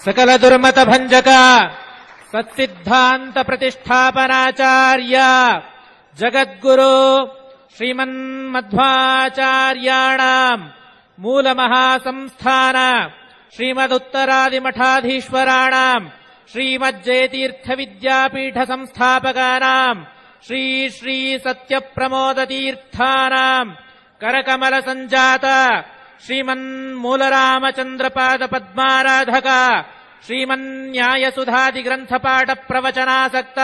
सकल दुर्मत भंजक सत्सिद्धांत प्रतिष्ठापनाचार्य जगद्गुरु श्रीमन्मध्वाचार्याणाम् मूल महासंस्थान श्रीमदुत्तरादिमठाधीश्वराणाम् श्रीमज्जयतीर्थ विद्यापीठ संस्थापकानाम् श्री श्री सत्यप्रमोदतीर्थानाम् करकमल संजात श्रीमन्मूलरामचन्द्रपाद पद्माराधक श्रीमन्न्यायसुधादिग्रन्थपाठ प्रवचनासक्त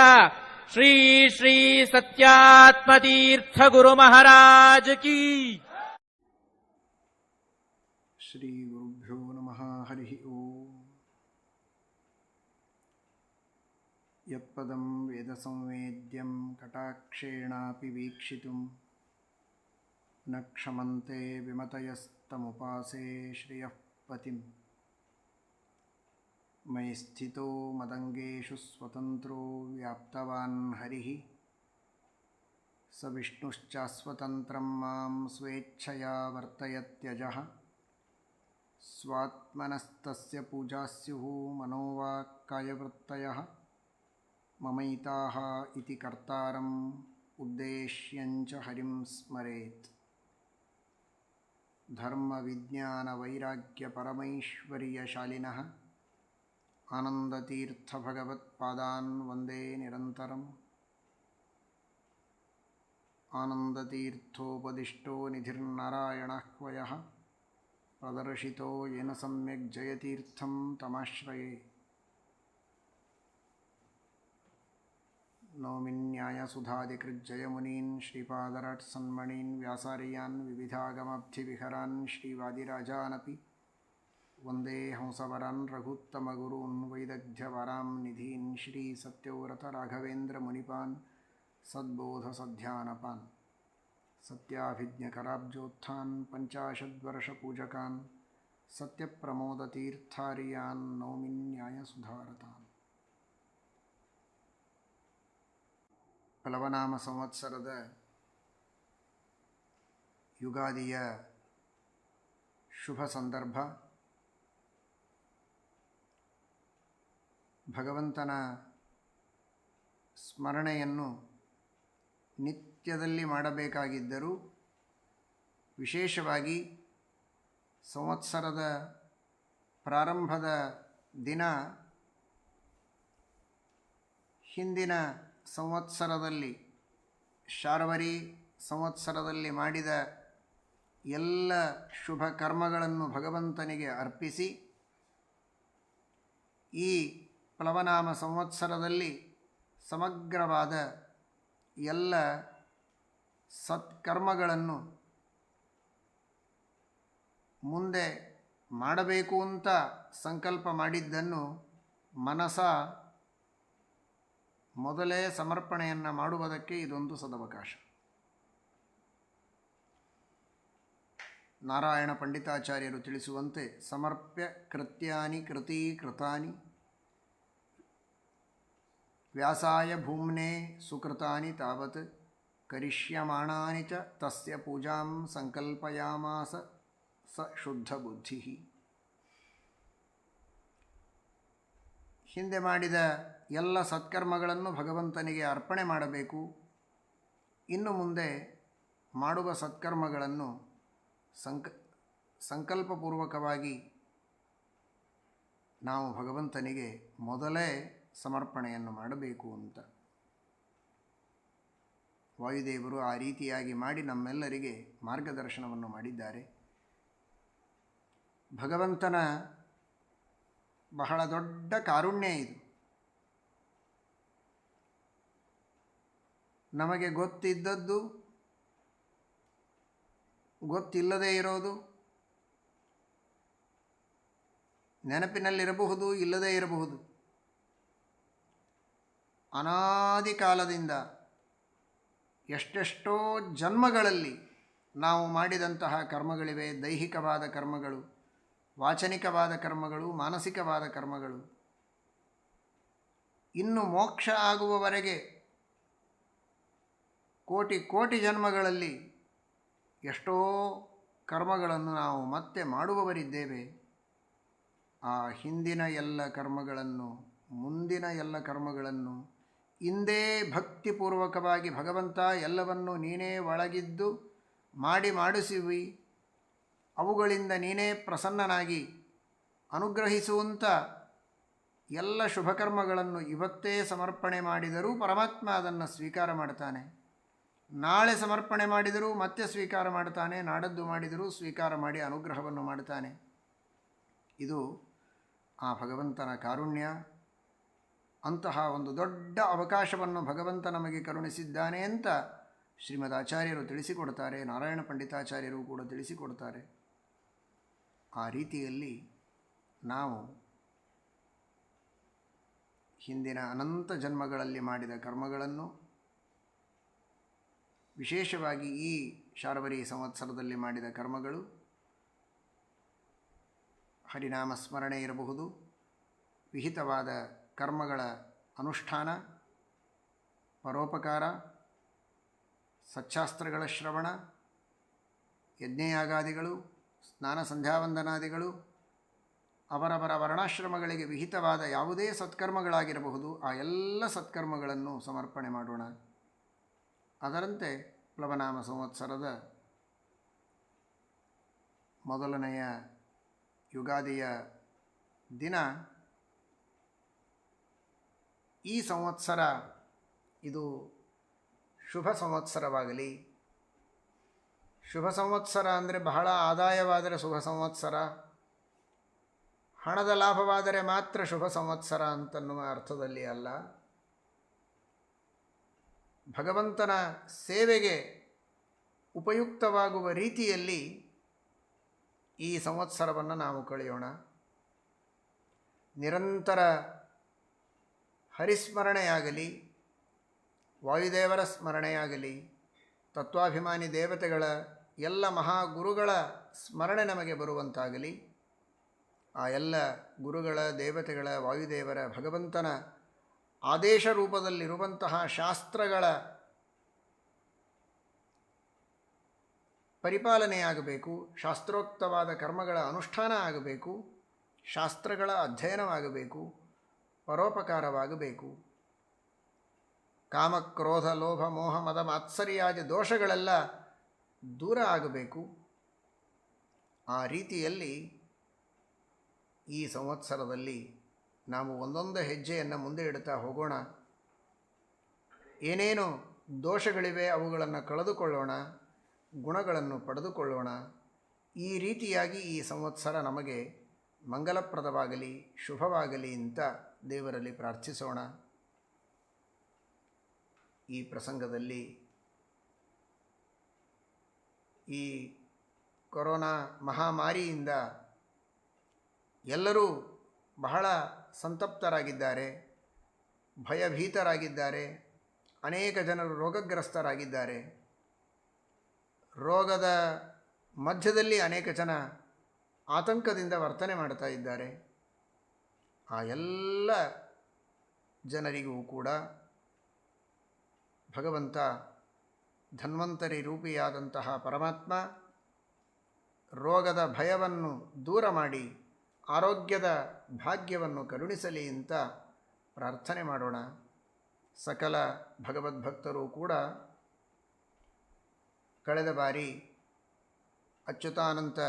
श्री श्री सत्यात्मतीर्थ गुरु महाराज की। श्री गुरुभ्यो नमः। हरिः ओम्। यत्पदं वेदसंवेद्यं कटाक्षेणापि वीक्षितुं न क्षमन्ते विमतयस्तमुपासे श्रियः पतिम्। मयि स्थितो मदङ्गेषु स्वतन्त्रो व्याप्तवान् हरिः स विष्णुश्चास्वतन्त्रं मां स्वेच्छया वर्तयत्यजः। स्वात्मनस्तस्य पूजा स्युः मनोवाक्कायवृत्तयः। ममैताः इति कर्तारम् उद्देश्यञ्च हरिं स्मरेत्। धर्मविज्ञानवैराग्यपरमैश्वर्यशालिनः आनन्दतीर्थभगवत्पादान् वन्दे निरन्तरम्। आनन्दतीर्थोपदिष्टो निधिर्नारायणः क्वयः प्रदर्शितो येन सम्यक् जयतीर्थं तमाश्रये। नौमिन्यायसुधादिकृज्जयमुनीन् श्रीपादराट्सन्मणीन् व्यासार्यान् विविधागमब्धिविहरान् श्रीवादिराजानपि वन्दे हंसवरान् रघुत्तमगुरून् वैदग्ध्यवरां निधीन् श्रीसत्यव्रतराघवेन्द्रमुनिपान् सद्बोधसध्यानपान् सत्याभिज्ञकराब्जोत्थान् पञ्चाशद्वर्षपूजकान् सत्यप्रमोदतीर्थार्यान् नौमिन्यायसुधारतान्। ಪ್ಲವನಾಮ ಸಂವತ್ಸರದ ಯುಗಾದಿಯ ಶುಭ ಸಂದರ್ಭ. ಭಗವಂತನ ಸ್ಮರಣೆಯನ್ನು ನಿತ್ಯದಲ್ಲಿ ಮಾಡಬೇಕಾಗಿದ್ದರೂ ವಿಶೇಷವಾಗಿ ಸಂವತ್ಸರದ ಪ್ರಾರಂಭದ ದಿನ ಹಿಂದಿನ ಸಂವತ್ಸರದಲ್ಲಿ ಶಾರ್ವರಿ ಸಂವತ್ಸರದಲ್ಲಿ ಮಾಡಿದ ಎಲ್ಲ ಶುಭ ಕರ್ಮಗಳನ್ನು ಭಗವಂತನಿಗೆ ಅರ್ಪಿಸಿ ಈ ಪ್ಲವನಾಮ ಸಂವತ್ಸರದಲ್ಲಿ ಸಮಗ್ರವಾದ ಎಲ್ಲ ಸತ್ಕರ್ಮಗಳನ್ನು ಮುಂದೆ ಮಾಡಬೇಕು ಅಂತ ಸಂಕಲ್ಪ ಮಾಡಿದ್ದನ್ನು ಮನಸ ಮೊದಲೇ ಸಮರ್ಪಣೆಯನ್ನು ಮಾಡುವುದಕ್ಕೆ ಇದೊಂದು ಸದವಕಾಶ. ನಾರಾಯಣ ಪಂಡಿತಾಚಾರ್ಯರು ತಿಳಿಸುವಂತೆ ಸಮರ್ಪ್ಯ ಕೃತ್ಯಾನಿ ಕೃತೀಕೃತಾನಿ ವ್ಯಾಸಾಯ ಭೂಮ್ನೆ ಸುಕೃತಾನಿ ತಾವತ್ ಕರಿಷ್ಯಮಾಣಾನಿ ಚ ತಸ್ಯ ಪೂಜಾಂ ಸಂಕಲ್ಪಯಾಮಾಸ ಸ ಶುದ್ಧ ಬುದ್ಧಿ. ಹಿಂದೆ ಮಾಡಿದ ಎಲ್ಲ ಸತ್ಕರ್ಮಗಳನ್ನು ಭಗವಂತನಿಗೆ ಅರ್ಪಣೆ ಮಾಡಬೇಕು. ಇನ್ನು ಮುಂದೆ ಮಾಡುವ ಸತ್ಕರ್ಮಗಳನ್ನು ಸಂಕಲ್ಪಪೂರ್ವಕವಾಗಿ ನಾವು ಭಗವಂತನಿಗೆ ಮೊದಲೇ ಸಮರ್ಪಣೆಯನ್ನು ಮಾಡಬೇಕು ಅಂತ ವಾಯುದೇವರು ಆ ರೀತಿಯಾಗಿ ಮಾಡಿ ನಮ್ಮೆಲ್ಲರಿಗೆ ಮಾರ್ಗದರ್ಶನವನ್ನು ಮಾಡಿದ್ದಾರೆ. ಭಗವಂತನ ಬಹಳ ದೊಡ್ಡ ಕಾರುಣ್ಯ ಇದು. ನಮಗೆ ಗೊತ್ತಿದ್ದದ್ದು, ಗೊತ್ತಿಲ್ಲದೇ ಇರೋದು, ನೆನಪಿನಲ್ಲಿರಬಹುದು, ಇಲ್ಲದೇ ಇರಬಹುದು. ಅನಾದಿ ಕಾಲದಿಂದ ಎಷ್ಟೆಷ್ಟೋ ಜನ್ಮಗಳಲ್ಲಿ ನಾವು ಮಾಡಿದಂತಹ ಕರ್ಮಗಳಿವೆ. ದೈಹಿಕವಾದ ಕರ್ಮಗಳು, ವಾಚನಿಕವಾದ ಕರ್ಮಗಳು, ಮಾನಸಿಕವಾದ ಕರ್ಮಗಳು. ಇನ್ನು ಮೋಕ್ಷ ಆಗುವವರೆಗೆ ಕೋಟಿ ಕೋಟಿ ಜನ್ಮಗಳಲ್ಲಿ ಎಷ್ಟೋ ಕರ್ಮಗಳನ್ನು ನಾವು ಮತ್ತೆ ಮಾಡುವವರಿದ್ದೇವೆ. ಆ ಹಿಂದಿನ ಎಲ್ಲ ಕರ್ಮಗಳನ್ನು, ಮುಂದಿನ ಎಲ್ಲ ಕರ್ಮಗಳನ್ನು ಇಂದೇ ಭಕ್ತಿಪೂರ್ವಕವಾಗಿ ಭಗವಂತ ಎಲ್ಲವನ್ನು ನೀನೇ ಒಳಗಿದ್ದು ಮಾಡಿಸುವಿ, ಅವುಗಳಿಂದ ನೀನೇ ಪ್ರಸನ್ನನಾಗಿ ಅನುಗ್ರಹಿಸುವಂಥ ಎಲ್ಲ ಶುಭಕರ್ಮಗಳನ್ನು ಇವತ್ತೇ ಸಮರ್ಪಣೆ ಮಾಡಿದರೂ ಪರಮಾತ್ಮ ಅದನ್ನು ಸ್ವೀಕಾರ ಮಾಡ್ತಾನೆ. ನಾಳೆ ಸಮರ್ಪಣೆ ಮಾಡಿದರೂ ಮತ್ತೆ ಸ್ವೀಕಾರ ಮಾಡ್ತಾನೆ, ನಾಡದ್ದು ಮಾಡಿದರೂ ಸ್ವೀಕಾರ ಮಾಡಿ ಅನುಗ್ರಹವನ್ನು ಮಾಡ್ತಾನೆ. ಇದು ಆ ಭಗವಂತನ ಕಾರುಣ್ಯ. ಅಂತಹ ಒಂದು ದೊಡ್ಡ ಅವಕಾಶವನ್ನು ಭಗವಂತ ನಮಗೆ ಕರುಣಿಸಿದ್ದಾನೆ ಅಂತ ಶ್ರೀಮದ್ ಆಚಾರ್ಯರು ತಿಳಿಸಿಕೊಡ್ತಾರೆ, ನಾರಾಯಣ ಪಂಡಿತಾಚಾರ್ಯರು ಕೂಡ ತಿಳಿಸಿಕೊಡ್ತಾರೆ. ಆ ರೀತಿಯಲ್ಲಿ ನಾವು ಹಿಂದಿನ ಅನಂತ ಜನ್ಮಗಳಲ್ಲಿ ಮಾಡಿದ ಕರ್ಮಗಳನ್ನು, ವಿಶೇಷವಾಗಿ ಈ ಶಾರ್ವರಿ ಸಂವತ್ಸರದಲ್ಲಿ ಮಾಡಿದ ಕರ್ಮಗಳು, ಹರಿನಾಮ ಸ್ಮರಣೆ ಇರಬಹುದು, ವಿಹಿತವಾದ ಕರ್ಮಗಳ ಅನುಷ್ಠಾನ, ಪರೋಪಕಾರ, ಸಚ್ಚಾಸ್ತ್ರಗಳ ಶ್ರವಣ, ಯಜ್ಞಯಾಗಾದಿಗಳು, ಸ್ನಾನ ಸಂಧ್ಯಾವಂದನಾದಿಗಳು, ಅವರವರ ವರ್ಣಾಶ್ರಮಗಳಿಗೆ ವಿಹಿತವಾದ ಯಾವುದೇ ಸತ್ಕರ್ಮಗಳಾಗಿರಬಹುದು, ಆ ಎಲ್ಲ ಸತ್ಕರ್ಮಗಳನ್ನು ಸಮರ್ಪಣೆ ಮಾಡೋಣ. ಅದರಂತೆ ಪ್ಲವನಾಮ ಸಂವತ್ಸರದ ಮೊದಲನೆಯ ಯುಗಾದಿಯ ದಿನ ಈ ಸಂವತ್ಸರ ಇದು ಶುಭ ಸಂವತ್ಸರವಾಗಲಿ. ಶುಭ ಸಂವತ್ಸರ ಅಂದರೆ ಬಹಳ ಆದಾಯವಾದರೆ ಶುಭ ಸಂವತ್ಸರ, ಹಣದ ಲಾಭವಾದರೆ ಮಾತ್ರ ಶುಭ ಸಂವತ್ಸರ ಅಂತನ್ನುವ ಅರ್ಥದಲ್ಲಿ ಅಲ್ಲ. ಭಗವಂತನ ಸೇವೆಗೆ ಉಪಯುಕ್ತವಾಗುವ ರೀತಿಯಲ್ಲಿ ಈ ಸಂವತ್ಸರವನ್ನು ನಾವು ಕಳೆಯೋಣ. ನಿರಂತರ ಹರಿಸ್ಮರಣೆಯಾಗಲಿ, ವಾಯುದೇವರ ಸ್ಮರಣೆಯಾಗಲಿ, ತತ್ವಾಭಿಮಾನಿ ದೇವತೆಗಳ ಎಲ್ಲ ಮಹಾಗುರುಗಳ ಸ್ಮರಣೆ ನಮಗೆ ಬರುವಂತಾಗಲಿ. ಆ ಎಲ್ಲ ಗುರುಗಳ, ದೇವತೆಗಳ, ವಾಯುದೇವರ, ಭಗವಂತನ ಆದೇಶ ರೂಪದಲ್ಲಿರುವಂತಹ ಶಾಸ್ತ್ರಗಳ ಪರಿಪಾಲನೆಯಾಗಬೇಕು, ಶಾಸ್ತ್ರೋಕ್ತವಾದ ಕರ್ಮಗಳ ಅನುಷ್ಠಾನ ಆಗಬೇಕು, ಶಾಸ್ತ್ರಗಳ ಅಧ್ಯಯನವಾಗಬೇಕು, ಪರೋಪಕಾರವಾಗಬೇಕು. ಕಾಮ, ಕ್ರೋಧ, ಲೋಭ, ಮೋಹ, ಮದ, ಮಾತ್ಸರ್ಯಾದಿ ದೋಷಗಳೆಲ್ಲ ದೂರ ಆಗಬೇಕು. ಆ ರೀತಿಯಲ್ಲಿ ಈ ಸಂವತ್ಸರದಲ್ಲಿ ನಾವು ಒಂದೊಂದು ಹೆಜ್ಜೆಯನ್ನು ಮುಂದೆ ಇಡ್ತಾ ಹೋಗೋಣ. ಏನೇನು ದೋಷಗಳಿವೆ ಅವುಗಳನ್ನು ಕಳೆದುಕೊಳ್ಳೋಣ, ಗುಣಗಳನ್ನು ಪಡೆದುಕೊಳ್ಳೋಣ. ಈ ರೀತಿಯಾಗಿ ಈ ಸಂವತ್ಸರ ನಮಗೆ ಮಂಗಲಪ್ರದವಾಗಲಿ, ಶುಭವಾಗಲಿ ಅಂತ ದೇವರಲ್ಲಿ ಪ್ರಾರ್ಥಿಸೋಣ. ಈ ಪ್ರಸಂಗದಲ್ಲಿ ಈ ಕೊರೋನಾ ಮಹಾಮಾರಿಯಿಂದ ಎಲ್ಲರೂ ಬಹಳ ಸಂತಪ್ತರಾಗಿದ್ದಾರೆ, ಭಯಭೀತರಾಗಿದ್ದಾರೆ. ಅನೇಕ ಜನರು ರೋಗಗ್ರಸ್ತರಾಗಿದ್ದಾರೆ. ರೋಗದ ಮಧ್ಯದಲ್ಲಿ ಅನೇಕ ಜನ ಆತಂಕದಿಂದ ವರ್ತನೆ ಮಾಡ್ತಾ ಇದ್ದಾರೆ. ಆ ಎಲ್ಲ ಜನರಿಗೂ ಕೂಡ ಭಗವಂತ ಧನ್ವಂತರಿ ರೂಪಿಯಾದಂತಹ ಪರಮಾತ್ಮ ರೋಗದ ಭಯವನ್ನು ದೂರ ಮಾಡಿ ಆರೋಗ್ಯದ ಭಾಗ್ಯವನ್ನು ಕರುಣಿಸಲಿ ಅಂತ ಪ್ರಾರ್ಥನೆ ಮಾಡೋಣ. ಸಕಲ ಭಗವದ್ಭಕ್ತರು ಕೂಡ ಕಳೆದ ಬಾರಿ ಅಚ್ಯುತಾನಂತ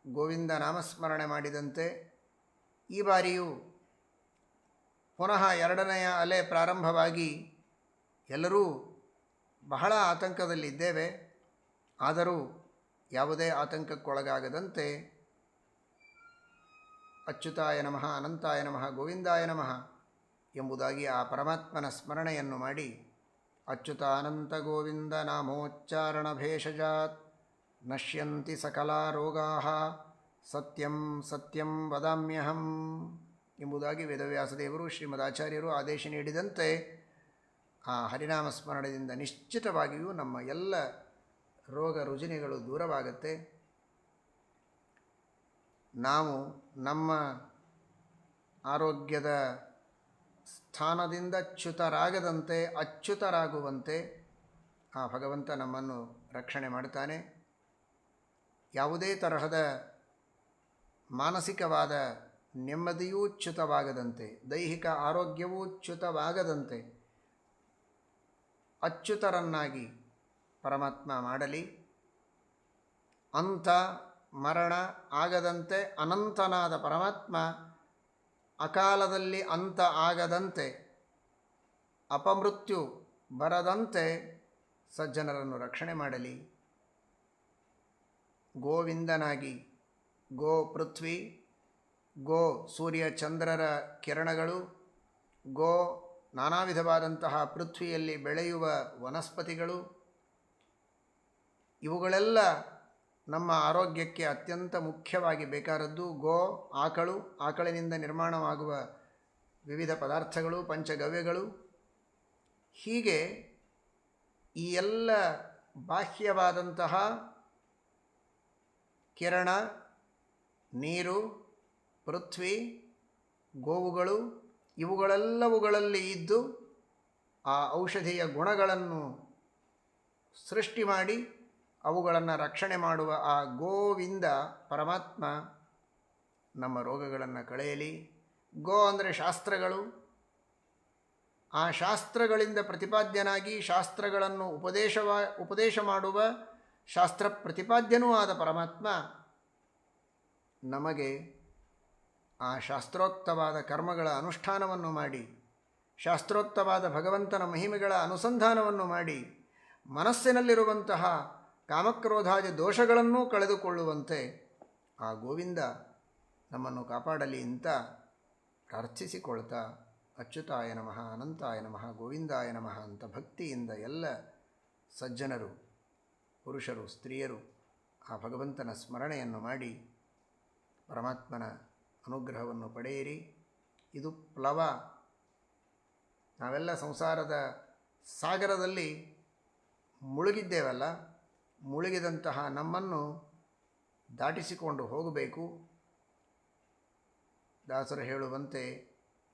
ಗೋವಿಂದ ನಾಮಸ್ಮರಣೆ ಮಾಡಿದಂತೆ ಈ ಬಾರಿಯೂ ಪುನಃ ಎರಡನೆಯ ಅಲೆ ಪ್ರಾರಂಭವಾಗಿ ಎಲ್ಲರೂ ಬಹಳ ಆತಂಕದಲ್ಲಿದ್ದೇವೆ. ಆದರೂ ಯಾವುದೇ ಆತಂಕಕ್ಕೊಳಗಾಗದಂತೆ ಅಚ್ಯುತಾಯ ನಮಃ, ಅನಂತಾಯ ನಮಃ, ಗೋವಿಂದಾಯ ನಮಃ ಎಂಬುದಾಗಿ ಆ ಪರಮಾತ್ಮನ ಸ್ಮರಣೆಯನ್ನು ಮಾಡಿ ಅಚ್ಯುತಾನಂತ ಗೋವಿಂದ ನಾಮೋಚ್ಚಾರಣ ಭೇಷಜಾತ್ ನಶ್ಯಂತಿ ಸಕಲಾ ರೋಗಾಃ ಸತ್ಯಂ ಸತ್ಯಂ ವದಾಮ್ಯಹಂ ಎಂಬುದಾಗಿ ವೇದವ್ಯಾಸದೇವರು ಶ್ರೀಮದಾಚಾರ್ಯರು ಆದೇಶ ನೀಡಿದಂತೆ ಆ ಹರಿನಾಮ ಸ್ಮರಣೆಯಿಂದ ನಿಶ್ಚಿತವಾಗಿಯೂ ನಮ್ಮ ಎಲ್ಲ ರೋಗ ರುಜಿನಗಳು ದೂರವಾಗುತ್ತೆ. ನಾವು ನಮ್ಮ ಆರೋಗ್ಯದ ಸ್ಥಾನದಿಂದ ಚ್ಯುತರಾಗದಂತೆ ಅಚ್ಯುತರಾಗುವಂತೆ ಆ ಭಗವಂತ ನಮ್ಮನ್ನು ರಕ್ಷಣೆ ಮಾಡ್ತಾನೆ. ಯಾವುದೇ ತರಹದ ಮಾನಸಿಕವಾದ ನೆಮ್ಮದಿಯೂ ಚ್ಯುತವಾಗದಂತೆ, ದೈಹಿಕ ಆರೋಗ್ಯವೂ ಚ್ಯುತವಾಗದಂತೆ ಅಚ್ಯುತರನ್ನಾಗಿ ಪರಮಾತ್ಮ ಮಾಡಲಿ. ಅಂಥ ಮರಣ ಆಗದಂತೆ ಅನಂತನಾದ ಪರಮಾತ್ಮ ಅಕಾಲದಲ್ಲಿ ಅಂತ ಆಗದಂತೆ, ಅಪಮೃತ್ಯು ಬರದಂತೆ ಸಜ್ಜನರನ್ನು ರಕ್ಷಣೆ ಮಾಡಲಿ. ಗೋವಿಂದನಾಗಿ ಗೋ ಪೃಥ್ವಿ, ಗೋ ಸೂರ್ಯ ಚಂದ್ರರ ಕಿರಣಗಳು, ಗೋ ನಾನಾ ವಿಧವಾದಂತಹ ಪೃಥ್ವಿಯಲ್ಲಿ ಬೆಳೆಯುವ ವನಸ್ಪತಿಗಳು, ಇವುಗಳೆಲ್ಲ ನಮ್ಮ ಆರೋಗ್ಯಕ್ಕೆ ಅತ್ಯಂತ ಮುಖ್ಯವಾಗಿ ಬೇಕಾದದ್ದು. ಗೋ ಆಕಳು, ಆಕಳಿನಿಂದ ನಿರ್ಮಾಣವಾಗುವ ವಿವಿಧ ಪದಾರ್ಥಗಳು, ಪಂಚಗವ್ಯಗಳು, ಹೀಗೆ ಈ ಎಲ್ಲ ಬಾಹ್ಯವಾದಂತಹ ಕಿರಣ, ನೀರು, ಪೃಥ್ವಿ, ಗೋವುಗಳು ಇವುಗಳೆಲ್ಲವುಗಳಲ್ಲಿ ಇದ್ದು ಆ ಔಷಧೀಯ ಗುಣಗಳನ್ನು ಸೃಷ್ಟಿ ಮಾಡಿ ಅವುಗಳನ್ನು ರಕ್ಷಣೆ ಮಾಡುವ ಆ ಗೋವಿಂದ ಪರಮಾತ್ಮ ನಮ್ಮ ರೋಗಗಳನ್ನು ಕಳೆಯಲಿ. ಗೋ ಅಂದರೆ ಶಾಸ್ತ್ರಗಳು. ಆ ಶಾಸ್ತ್ರಗಳಿಂದ ಪ್ರತಿಪಾದ್ಯನಾಗಿ ಶಾಸ್ತ್ರಗಳನ್ನು ಉಪದೇಶ ಮಾಡುವ ಶಾಸ್ತ್ರ ಪ್ರತಿಪಾದ್ಯನೂ ಆದ ಪರಮಾತ್ಮ ನಮಗೆ ಆ ಶಾಸ್ತ್ರೋಕ್ತವಾದ ಕರ್ಮಗಳ ಅನುಷ್ಠಾನವನ್ನು ಮಾಡಿ, ಶಾಸ್ತ್ರೋಕ್ತವಾದ ಭಗವಂತನ ಮಹಿಮೆಗಳ ಅನುಸಂಧಾನವನ್ನು ಮಾಡಿ, ಮನಸ್ಸಿನಲ್ಲಿರುವಂತಹ ಕಾಮಕ್ರೋಧಾದಿ ದೋಷಗಳನ್ನೂ ಕಳೆದುಕೊಳ್ಳುವಂತೆ ಆ ಗೋವಿಂದ ನಮ್ಮನ್ನು ಕಾಪಾಡಲಿ ಅಂತ ಪ್ರಾರ್ಥಿಸಿಕೊಳ್ತಾ, ಅಚ್ಯುತಾಯ ನಮಃ, ಅನಂತಾಯ ನಮಃ, ಗೋವಿಂದಾಯ ನಮಃ ಅಂತ ಭಕ್ತಿಯಿಂದ ಎಲ್ಲ ಸಜ್ಜನರು, ಪುರುಷರು, ಸ್ತ್ರೀಯರು ಆ ಭಗವಂತನ ಸ್ಮರಣೆಯನ್ನು ಮಾಡಿ ಪರಮಾತ್ಮನ ಅನುಗ್ರಹವನ್ನು ಪಡೆಯಿರಿ. ಇದು ಪ್ಲವ. ನಾವೆಲ್ಲ ಸಂಸಾರದ ಸಾಗರದಲ್ಲಿ ಮುಳುಗಿದ್ದೇವಲ್ಲ, ಮುಳುಗಿದಂತಹ ನಮ್ಮನ್ನು ದಾಟಿಸಿಕೊಂಡು ಹೋಗಬೇಕು. ದಾಸರು ಹೇಳುವಂತೆ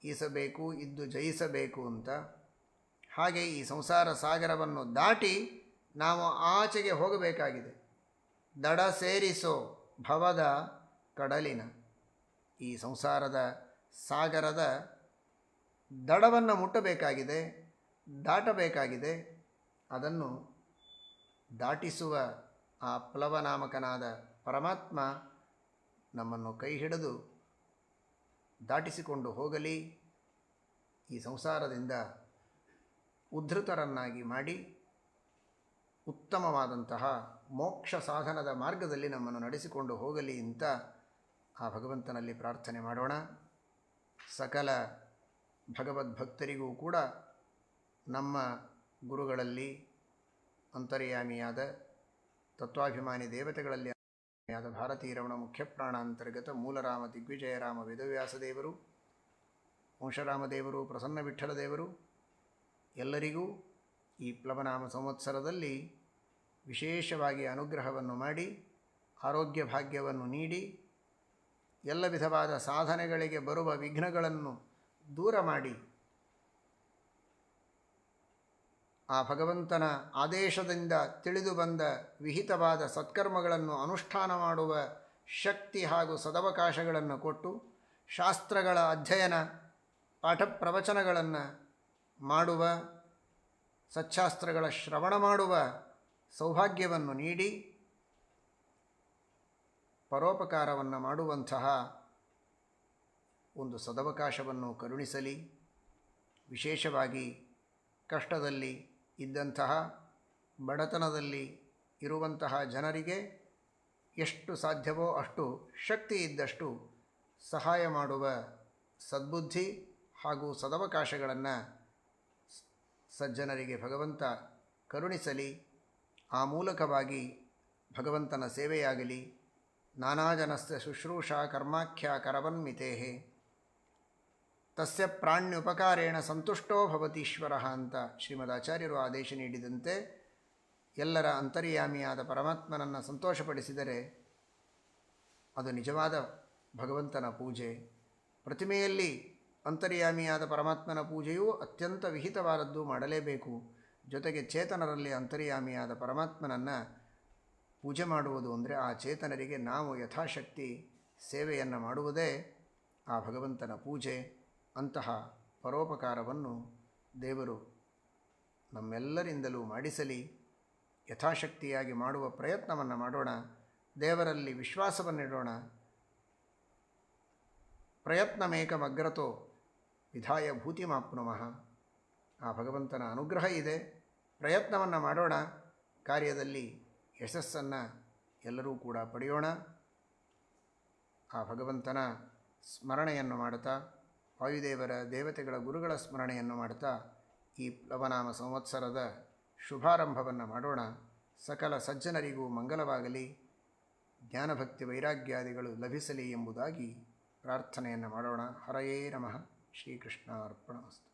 ಈಸಬೇಕು, ಇದ್ದು ಜಯಿಸಬೇಕು ಅಂತ. ಹಾಗೆ ಈ ಸಂಸಾರ ಸಾಗರವನ್ನು ದಾಟಿ ನಾವು ಆಚೆಗೆ ಹೋಗಬೇಕಾಗಿದೆ. ದಡ ಸೇರಿಸೋ ಭವದ ಕಡಲಿನ, ಈ ಸಂಸಾರದ ಸಾಗರದ ದಡವನ್ನು ಮುಟ್ಟಬೇಕಾಗಿದೆ, ದಾಟಬೇಕಾಗಿದೆ. ಅದನ್ನು ದಾಟಿಸುವ ಆ ಪ್ಲವನಾಮಕನಾದ ಪರಮಾತ್ಮ ನಮ್ಮನ್ನು ಕೈ ಹಿಡಿದು ದಾಟಿಸಿಕೊಂಡು ಹೋಗಲಿ. ಈ ಸಂಸಾರದಿಂದ ಉದ್ಧತರನ್ನಾಗಿ ಮಾಡಿ ಉತ್ತಮವಾದಂತಹ ಮೋಕ್ಷ ಸಾಧನದ ಮಾರ್ಗದಲ್ಲಿ ನಮ್ಮನ್ನು ನಡೆಸಿಕೊಂಡು ಹೋಗಲಿ ಅಂತ ಆ ಭಗವಂತನಲ್ಲಿ ಪ್ರಾರ್ಥನೆ ಮಾಡೋಣ. ಸಕಲ ಭಗವದ್ಭಕ್ತರಿಗೂ ಕೂಡ ನಮ್ಮ ಗುರುಗಳಲ್ಲಿ ಅಂತರ್ಯಾಮಿಯಾದ ತತ್ವಾಭಿಮಾನಿ ದೇವತೆಗಳಲ್ಲಿ ಆದ ಭಾರತೀರಮಣ ಮುಖ್ಯಪ್ರಾಣ ಅಂತರ್ಗತ ಮೂಲರಾಮ ದಿಗ್ವಿಜಯರಾಮ ವೇದವ್ಯಾಸದೇವರು, ವಂಶರಾಮದೇವರು, ಪ್ರಸನ್ನ ವಿಠ್ಠಲ ದೇವರು ಎಲ್ಲರಿಗೂ ಈ ಪ್ಲವನಾಮ ಸಂವತ್ಸರದಲ್ಲಿ ವಿಶೇಷವಾಗಿ ಅನುಗ್ರಹವನ್ನು ಮಾಡಿ ಆರೋಗ್ಯ ಭಾಗ್ಯವನ್ನು ನೀಡಿ ಎಲ್ಲ ವಿಧವಾದ ಸಾಧನೆಗಳಿಗೆ ಬರುವ ವಿಘ್ನಗಳನ್ನು ದೂರ ಮಾಡಿ ಆ ಭಗವಂತನ ಆದೇಶದಿಂದ ತಿಳಿದು ಬಂದ ವಿಹಿತವಾದ ಸತ್ಕರ್ಮಗಳನ್ನು ಅನುಷ್ಠಾನ ಮಾಡುವ ಶಕ್ತಿ ಹಾಗೂ ಸದವಕಾಶಗಳನ್ನು ಕೊಟ್ಟು ಶಾಸ್ತ್ರಗಳ ಅಧ್ಯಯನ ಪಾಠ ಪ್ರವಚನಗಳನ್ನು ಮಾಡುವ, ಸಚ್ಛಾಸ್ತ್ರಗಳ ಶ್ರವಣ ಮಾಡುವ ಸೌಭಾಗ್ಯವನ್ನು ನೀಡಿ ಪರೋಪಕಾರವನ್ನು ಮಾಡುವಂತಹ ಒಂದು ಸದವಕಾಶವನ್ನು ಕರುಣಿಸಲಿ. ವಿಶೇಷವಾಗಿ ಕಷ್ಟದಲ್ಲಿ ಇದ್ದಂತಹ, ಬಡತನದಲ್ಲಿ ಇರುವಂತಹ ಜನರಿಗೆ ಎಷ್ಟು ಸಾಧ್ಯವೋ ಅಷ್ಟು ಶಕ್ತಿ ಇದ್ದಷ್ಟು ಸಹಾಯ ಮಾಡುವ ಸದ್ಬುದ್ಧಿ ಹಾಗೂ ಸದವಕಾಶಗಳನ್ನು ಸಜ್ಜನರಿಗೆ ಭಗವಂತ ಕರುಣಿಸಲಿ. ಆ ಮೂಲಕವಾಗಿ ಭಗವಂತನ ಸೇವೆಯಾಗಲಿ. ನಾನಾ ಜನಸ್ಯ ಶುಶ್ರೂಷಾ ಕರ್ಮಾಖ್ಯ ಕರವನ್ಮಿತೇ ತಸ್ಯ ಪ್ರಾಣ್ಯುಪಕಾರೇಣ ಸಂತುಷ್ಟೋ ಭವತೀಶ್ವರ ಅಂತ ಶ್ರೀಮದಾಚಾರ್ಯರು ಆದೇಶ ನೀಡಿದಂತೆ ಎಲ್ಲರ ಅಂತರ್ಯಾಮಿಯಾದ ಪರಮಾತ್ಮನನ್ನು ಸಂತೋಷಪಡಿಸಿದರೆ ಅದು ನಿಜವಾದ ಭಗವಂತನ ಪೂಜೆ. ಪ್ರತಿಮೆಯಲ್ಲಿ ಅಂತರ್ಯಾಮಿಯಾದ ಪರಮಾತ್ಮನ ಪೂಜೆಯೂ ಅತ್ಯಂತ ವಿಹಿತವಾದದ್ದು, ಮಾಡಲೇಬೇಕು. ಜೊತೆಗೆ ಚೇತನರಲ್ಲಿ ಅಂತರ್ಯಾಮಿಯಾದ ಪರಮಾತ್ಮನನ್ನು ಪೂಜೆ ಮಾಡುವುದು ಅಂದರೆ ಆ ಚೇತನರಿಗೆ ನಾವು ಯಥಾಶಕ್ತಿ ಸೇವೆಯನ್ನು ಮಾಡುವುದೇ ಆ ಭಗವಂತನ ಪೂಜೆ, ಅಂತಹ ಪರೋಪಕಾರವನ್ನು ದೇವರು ನಮ್ಮೆಲ್ಲರಿಂದಲೂ ಮಾಡಿಸಲಿ. ಯಥಾಶಕ್ತಿಯಾಗಿ ಮಾಡುವ ಪ್ರಯತ್ನವನ್ನು ಮಾಡೋಣ. ದೇವರಲ್ಲಿ ವಿಶ್ವಾಸವನ್ನಿಡೋಣ. ಪ್ರಯತ್ನಮೇಕಮಗ್ರತೋ ವಿಧಾಯ ಭೂತಿಮಾಪ್ನುಮಃ. ಆ ಭಗವಂತನ ಅನುಗ್ರಹ ಇದೆ. ಪ್ರಯತ್ನವನ್ನು ಮಾಡೋಣ. ಕಾರ್ಯದಲ್ಲಿ ಯಶಸ್ಸನ್ನು ಎಲ್ಲರೂ ಕೂಡ ಪಡೆಯೋಣ. ಆ ಭಗವಂತನ ಸ್ಮರಣೆಯನ್ನು ಮಾಡುತ್ತಾ, ವಾಯುದೇವರ, ದೇವತೆಗಳ, ಗುರುಗಳ ಸ್ಮರಣೆಯನ್ನು ಮಾಡುತ್ತಾ ಈ ಪ್ಲವನಾಮ ಸಂವತ್ಸರದ ಶುಭಾರಂಭವನ್ನು ಮಾಡೋಣ. ಸಕಲ ಸಜ್ಜನರಿಗೂ ಮಂಗಲವಾಗಲಿ, ಜ್ಞಾನಭಕ್ತಿ ವೈರಾಗ್ಯಾದಿಗಳು ಲಭಿಸಲಿ ಎಂಬುದಾಗಿ ಪ್ರಾರ್ಥನೆಯನ್ನು ಮಾಡೋಣ. ಹರಯೇ ನಮಃ. ಶ್ರೀಕೃಷ್ಣಾರ್ಪಣಮಸ್ತು.